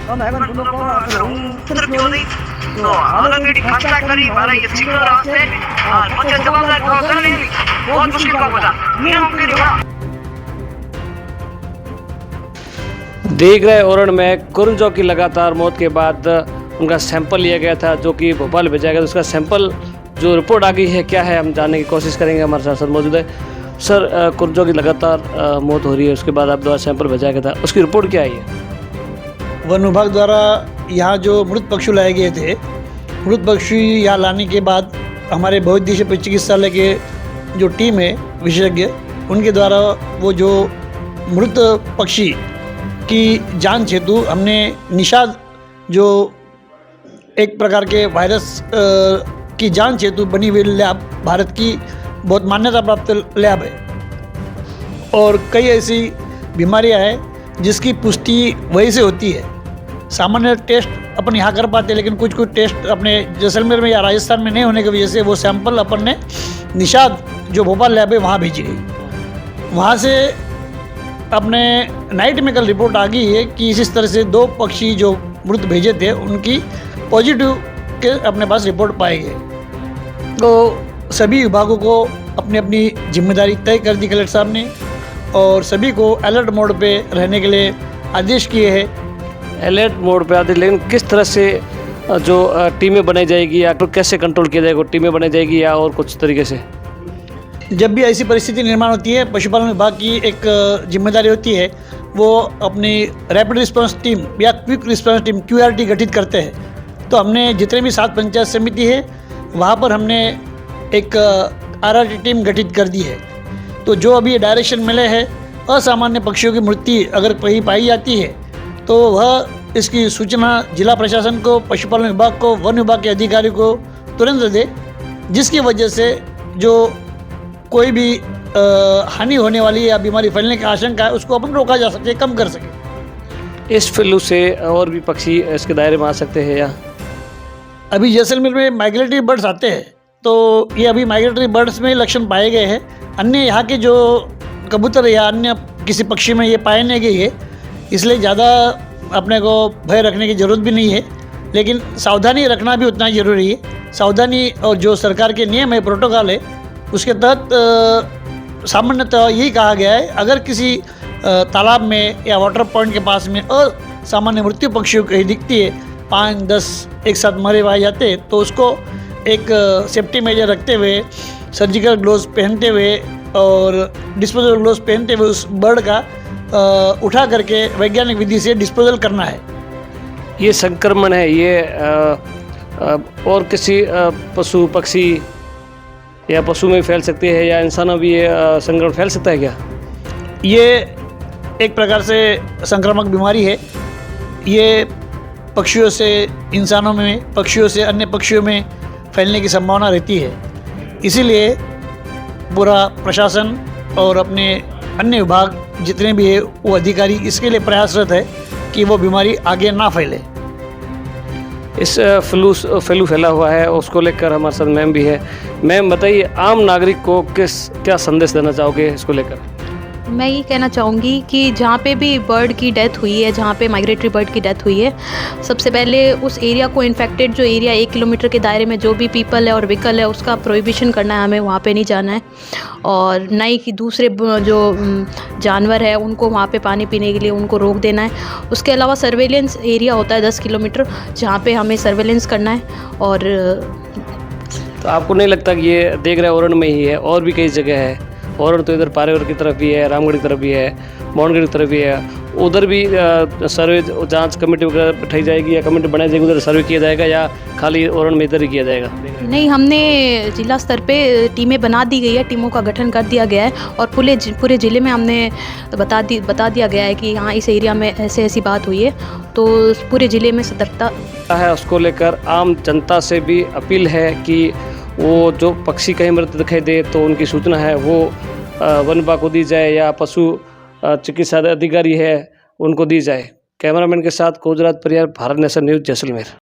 उत्तर क्यों नहीं तो ऑलरेडी खर्चा करी मारा ये सिग्नल रास्ते और मुझे जवाबदार ठोकर नहीं बहुत मुश्किल काम होता नियम के निभा। देख रहे ओरण में कुरंजों की लगातार मौत के बाद उनका सैंपल लिया गया था जो कि भोपाल भेजा गया। तो उसका सैंपल जो रिपोर्ट आ गई है क्या है हम जानने की कोशिश करेंगे। हमारे साथ मौजूद है सर। कुरंजों की लगातार मौत हो रही है, उसके बाद आप द्वारा सैंपल भेजा गया था, उसकी रिपोर्ट क्या आई है? वन विभाग द्वारा यहाँ जो मृत पक्षी लाए गए थे, मृत पक्षी यहाँ लाने के बाद हमारे बहुउद्देशीय पशु चिकित्सालय के जो टीम है विशेषज्ञ, उनके द्वारा वो जो मृत पक्षी की जांच हेतु हमने निषाद जो एक प्रकार के वायरस की जांच हेतु बनी हुई लैब, भारत की बहुत मान्यता प्राप्त लैब है और कई ऐसी बीमारियां हैं जिसकी पुष्टि वहीं से होती है। सामान्य टेस्ट अपन यहाँ कर पाते हैं, लेकिन कुछ टेस्ट अपने जैसलमेर में या राजस्थान में नहीं होने की वजह से वो सैंपल अपन ने निषाद जो भोपाल लैब है वहाँ भेजी गई। वहाँ से अपने नाइट में कल रिपोर्ट आ गई है कि इस तरह से 2 पक्षी जो मृत भेजे थे उनकी पॉजिटिव के अपने पास रिपोर्ट पाए गए। तो सभी विभागों को अपनी अपनी जिम्मेदारी तय कर दी कलेक्टर साहब ने और सभी को अलर्ट मोड पे रहने के लिए आदेश किए हैं। अलर्ट मोड पे आते, लेकिन किस तरह से जो टीमें बनाई जाएगी या तो कैसे कंट्रोल किया जाएगा? टीमें बनाई जाएगी या और कुछ तरीके से? जब भी ऐसी परिस्थिति निर्माण होती है, पशुपालन विभाग की एक जिम्मेदारी होती है, वो अपनी रैपिड रिस्पांस टीम या क्विक रिस्पांस टीम QRT गठित करते हैं। तो हमने जितने भी 7 पंचायत समिति है वहाँ पर हमने एक RRT टीम गठित कर दी है। तो जो अभी डायरेक्शन मिले हैं, असामान्य पक्षियों की मृत्यु अगर कहीं पाई जाती है तो वह इसकी सूचना जिला प्रशासन को, पशुपालन विभाग को, वन विभाग के अधिकारी को तुरंत दे, जिसकी वजह से जो कोई भी हानि होने वाली या बीमारी फैलने की आशंका है उसको अपन रोका जा सके, कम कर सके। इस फ्लू से और भी पक्षी इसके दायरे में आ सकते हैं या? अभी जैसलमेर में माइग्रेटरी बर्ड्स आते हैं, तो ये अभी माइग्रेटरी बर्ड्स में लक्षण पाए गए हैं। अन्य यहाँ के जो कबूतर या अन्य किसी पक्षी में ये पाए नहीं गई है, इसलिए ज़्यादा अपने को भय रखने की ज़रूरत भी नहीं है, लेकिन सावधानी रखना भी उतना ज़रूरी है। सावधानी और जो सरकार के नियम है, प्रोटोकॉल है, उसके तहत सामान्यतः यही कहा गया है, अगर किसी तालाब में या वाटर पॉइंट के पास में असामान्य मृत्यु पक्षियों कहीं दिखती है, 5-10 एक साथ मरे हुए जाते हैं, तो उसको एक सेफ्टी मेजर रखते हुए, सर्जिकल ग्लोव्स पहनते हुए और डिस्पोजल ग्लोव्स पहनते हुए उस बर्ड का उठा करके वैज्ञानिक विधि से डिस्पोजल करना है। ये संक्रमण है, ये और किसी पशु पक्षी या पशु में फैल सकती है या इंसानों भी ये संक्रमण फैल सकता है क्या? ये एक प्रकार से संक्रामक बीमारी है। ये पक्षियों से इंसानों में, पक्षियों से अन्य पक्षियों में फैलने की संभावना रहती है। इसीलिए पूरा प्रशासन और अपने अन्य विभाग जितने भी है वो अधिकारी इसके लिए प्रयासरत है कि वो बीमारी आगे ना फैले। इस फ्लू फैला हुआ है, उसको लेकर हमारे साथ मैम भी है। मैम बताइए, आम नागरिक को क्या संदेश देना चाहोगे इसको लेकर? मैं ये कहना चाहूँगी कि जहाँ पे भी बर्ड की डेथ हुई है, जहाँ पे माइग्रेटरी बर्ड की डेथ हुई है, सबसे पहले उस एरिया को, इन्फेक्टेड जो एरिया 1 किलोमीटर के दायरे में जो भी पीपल है और व्हीकल है उसका प्रोहिबिशन करना है, हमें वहाँ पे नहीं जाना है। और ना ही कि दूसरे जो जानवर है उनको वहाँ पे पानी पीने के लिए उनको रोक देना है। उसके अलावा सर्वेलेंस एरिया होता है 10 किलोमीटर, जहाँ पे हमें सर्वेलेंस करना है। और तो आपको नहीं लगता कि ये देख रहे ओरण में ही है, और भी कई जगह है? ओरण तो इधर पारेवर की तरफ भी है, रामगढ़ की तरफ भी है, मोहनगढ़ की तरफ भी है, उधर भी सर्वे जांच कमेटी वगैरह बैठाई जाएगी या कमेटी बनाई जाएगी, उधर सर्वे किया जाएगा या खाली ओरण में इधर ही किया जाएगा? नहीं, हमने जिला स्तर पे टीमें बना दी गई है, टीमों का गठन कर दिया गया है और पूरे ज़िले में हमने बता दिया गया है कि यहाँ इस एरिया में ऐसी बात हुई है, तो पूरे ज़िले में सतर्कता है। उसको लेकर आम जनता से भी अपील है कि वो जो पक्षी कहीं मृत दिखाई दे तो उनकी सूचना है वो वन विभाग को दी जाए या पशु चिकित्सा अधिकारी है उनको दी जाए। कैमरामैन के साथ कोजराज परियार, भारत नेशन न्यूज़, जैसलमेर।